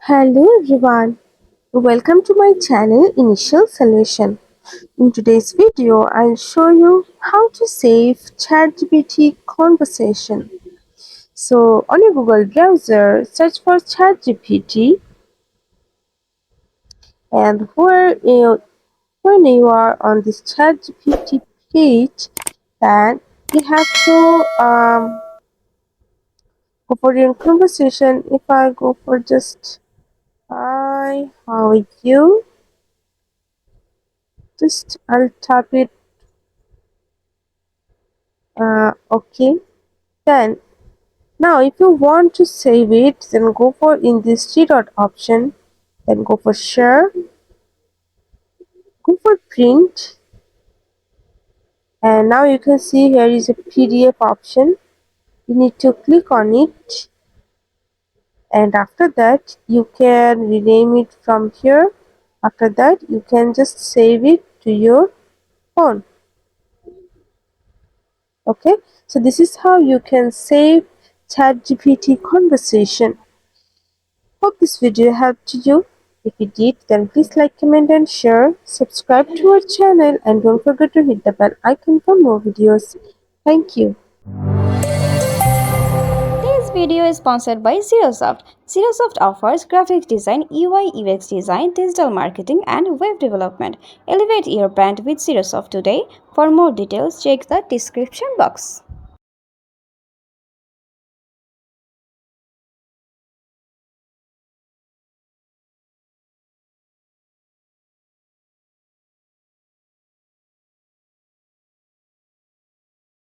Hello everyone, welcome to my channel Initial Solution. In today's video, I'll show you how to save ChatGPT conversation. So on your Google browser, search for ChatGPT and when you are on this ChatGPT page, then you have to go for your conversation. If I go for just hi, how are you? Just I'll tap it. Okay. Then now if you want to save it, then go for in this three dot option, then go for share, go for print, and now you can see here is a PDF option. You need to click on it, and after that you can rename it from here. After that you can just save it to your phone. Okay, so this is how you can save ChatGPT conversation. Hope this video helped you. If it did, then please like, comment and share. Subscribe to our channel and don't forget to hit the bell icon for more videos. Thank you. This video is sponsored by Zerosoft. Zerosoft offers graphic design, UI UX design, digital marketing, and web development. Elevate your brand with Zerosoft today. For more details, check the description box.